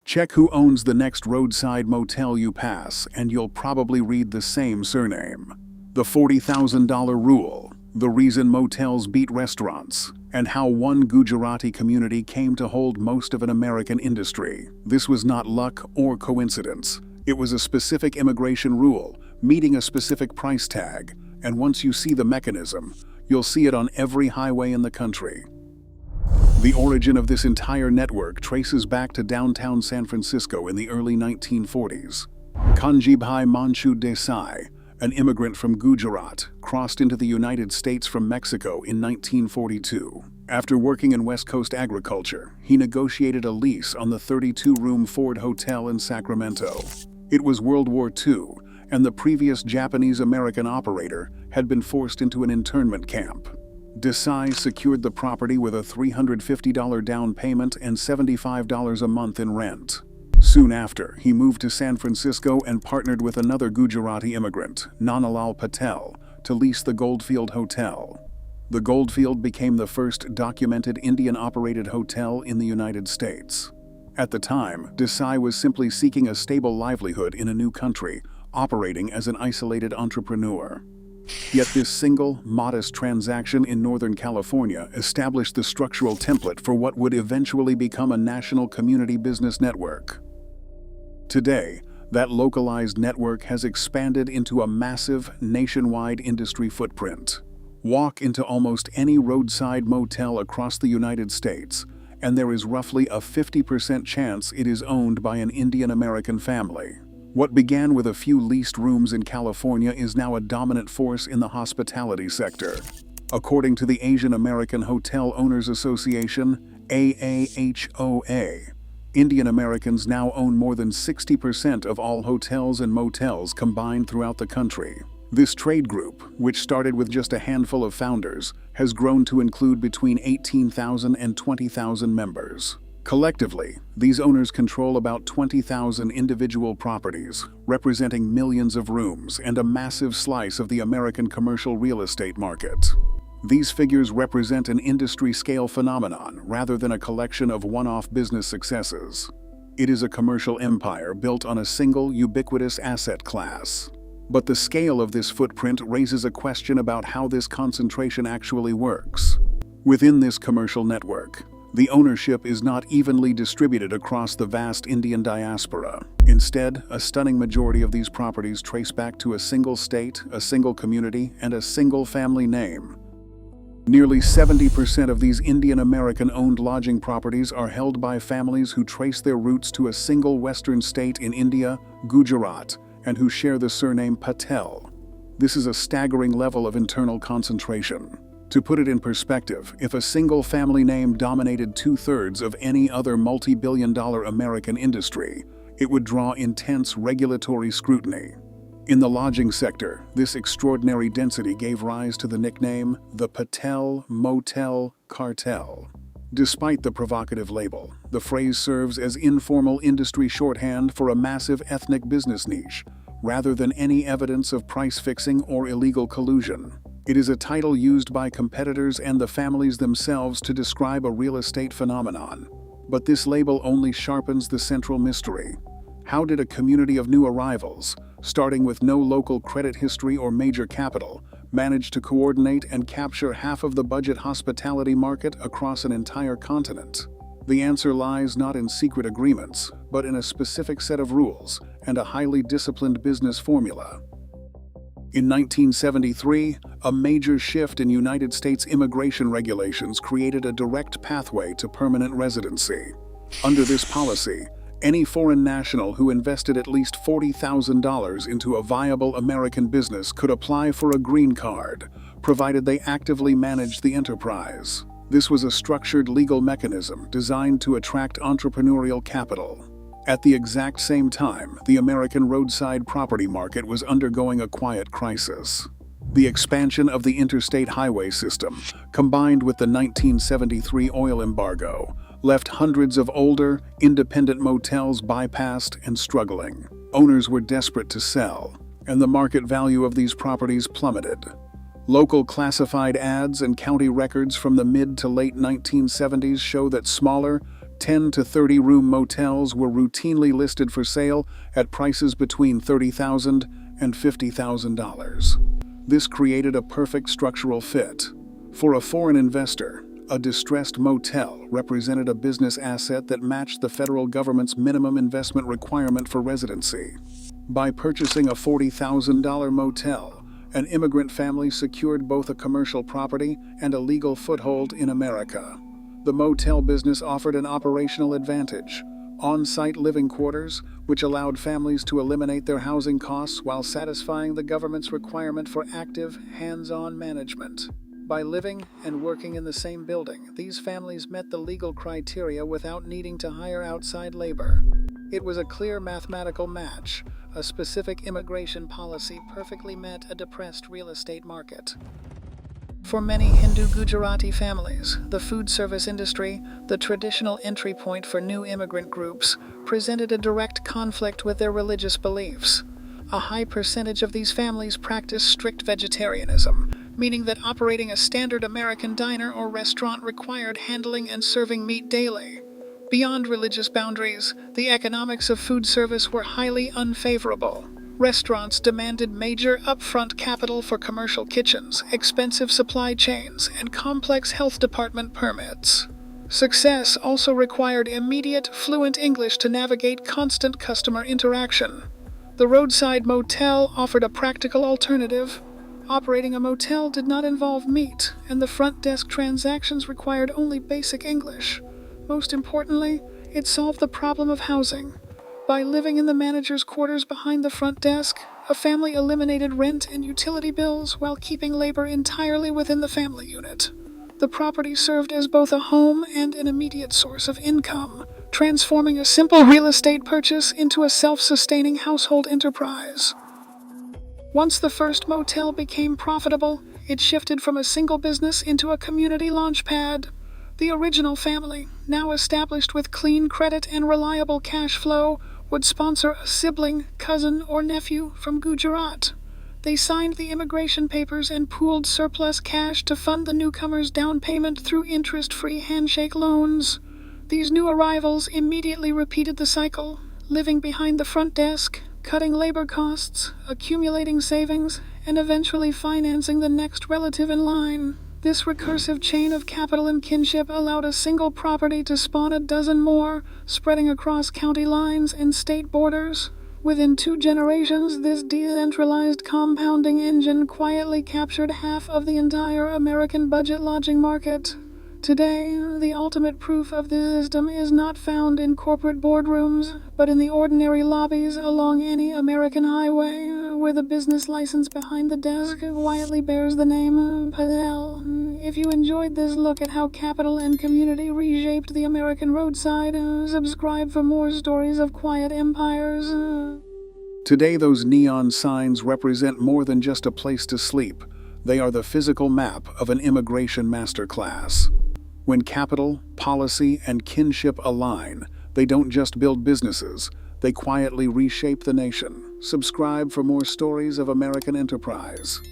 Check who owns the next roadside motel you pass, and you'll probably read the same surname. The $40,000 rule, the reason motels beat restaurants, and how one Gujarati community came to hold most of an American industry. This was not luck or coincidence. It was a specific immigration rule, meeting a specific price tag, and once you see the mechanism, you'll see it on every highway in the country. The origin of this entire network traces back to downtown San Francisco in the early 1940s. Kanjibhai Manchu Desai, an immigrant from Gujarat, crossed into the United States from Mexico in 1942. After working in West Coast agriculture, he negotiated a lease on the 32-room Ford Hotel in Sacramento. It was World War II, and the previous Japanese-American operator had been forced into an internment camp. Desai secured the property with a $350 down payment and $75 a month in rent. Soon after, he moved to San Francisco and partnered with another Gujarati immigrant, Nanalal Patel, to lease the Goldfield Hotel. The Goldfield became the first documented Indian-operated hotel in the United States. At the time, Desai was simply seeking a stable livelihood in a new country, operating as an isolated entrepreneur. Yet this single, modest transaction in Northern California established the structural template for what would eventually become a national community business network. Today, that localized network has expanded into a massive, nationwide industry footprint. Walk into almost any roadside motel across the United States, and there is roughly a 50% chance it is owned by an Indian-American family. What began with a few leased rooms in California is now a dominant force in the hospitality sector. According to the Asian American Hotel Owners Association, AAHOA, Indian Americans now own more than 60% of all hotels and motels combined throughout the country. This trade group, which started with just a handful of founders, has grown to include between 18,000 and 20,000 members. Collectively, these owners control about 20,000 individual properties, representing millions of rooms and a massive slice of the American commercial real estate market. These figures represent an industry-scale phenomenon rather than a collection of one-off business successes. It is a commercial empire built on a single, ubiquitous asset class. But the scale of this footprint raises a question about how this concentration actually works. Within this commercial network, the ownership is not evenly distributed across the vast Indian diaspora. Instead, a stunning majority of these properties trace back to a single state, a single community, and a single family name. Nearly 70% of these Indian American-owned lodging properties are held by families who trace their roots to a single western state in India, Gujarat, and who share the surname Patel. This is a staggering level of internal concentration. To put it in perspective, if a single family name dominated 2/3 of any other multi-billion-dollar American industry, it would draw intense regulatory scrutiny. In the lodging sector, this extraordinary density gave rise to the nickname the Patel Motel Cartel. Despite the provocative label, the phrase serves as informal industry shorthand for a massive ethnic business niche, rather than any evidence of price fixing or illegal collusion. It is a title used by competitors and the families themselves to describe a real estate phenomenon. But this label only sharpens the central mystery. How did a community of new arrivals, starting with no local credit history or major capital, manage to coordinate and capture half of the budget hospitality market across an entire continent? The answer lies not in secret agreements, but in a specific set of rules and a highly disciplined business formula. In 1973, a major shift in United States immigration regulations created a direct pathway to permanent residency. Under this policy, any foreign national who invested at least $40,000 into a viable American business could apply for a green card, provided they actively managed the enterprise. This was a structured legal mechanism designed to attract entrepreneurial capital. At the exact same time, the American roadside property market was undergoing a quiet crisis. The expansion of the interstate highway system, combined with the 1973 oil embargo, left hundreds of older, independent motels bypassed and struggling. Owners were desperate to sell, and the market value of these properties plummeted. Local classified ads and county records from the mid to late 1970s show that smaller, 10 to 30 room motels were routinely listed for sale at prices between $30,000 and $50,000. This created a perfect structural fit. For a foreign investor, a distressed motel represented a business asset that matched the federal government's minimum investment requirement for residency. By purchasing a $40,000 motel, an immigrant family secured both a commercial property and a legal foothold in America. The motel business offered an operational advantage: on-site living quarters, which allowed families to eliminate their housing costs while satisfying the government's requirement for active, hands-on management. By living and working in the same building, these families met the legal criteria without needing to hire outside labor. It was a clear mathematical match. A specific immigration policy perfectly met a depressed real estate market. For many Hindu Gujarati families, the food service industry, the traditional entry point for new immigrant groups, presented a direct conflict with their religious beliefs. A high percentage of these families practice strict vegetarianism, meaning that operating a standard American diner or restaurant required handling and serving meat daily. Beyond religious boundaries, the economics of food service were highly unfavorable. Restaurants demanded major upfront capital for commercial kitchens, expensive supply chains, and complex health department permits. Success also required immediate, fluent English to navigate constant customer interaction. The roadside motel offered a practical alternative. Operating a motel did not involve meat, and the front desk transactions required only basic English. Most importantly, it solved the problem of housing. By living in the manager's quarters behind the front desk, a family eliminated rent and utility bills while keeping labor entirely within the family unit. The property served as both a home and an immediate source of income, transforming a simple real estate purchase into a self-sustaining household enterprise. Once the first motel became profitable, it shifted from a single business into a community launchpad. The original family, now established with clean credit and reliable cash flow, would sponsor a sibling, cousin, or nephew from Gujarat. They signed the immigration papers and pooled surplus cash to fund the newcomers' down payment through interest-free handshake loans. These new arrivals immediately repeated the cycle, living behind the front desk, cutting labor costs, accumulating savings, and eventually financing the next relative in line. This recursive chain of capital and kinship allowed a single property to spawn a dozen more, spreading across county lines and state borders. Within 2 generations, this decentralized compounding engine quietly captured half of the entire American budget lodging market. Today, the ultimate proof of this system is not found in corporate boardrooms, but in the ordinary lobbies along any American highway, where the business license behind the desk quietly bears the name Patel. If you enjoyed this look at how capital and community reshaped the American roadside, subscribe for more stories of quiet empires. Today, those neon signs represent more than just a place to sleep. They are the physical map of an immigration masterclass. When capital, policy, and kinship align, they don't just build businesses, they quietly reshape the nation. Subscribe for more stories of American enterprise.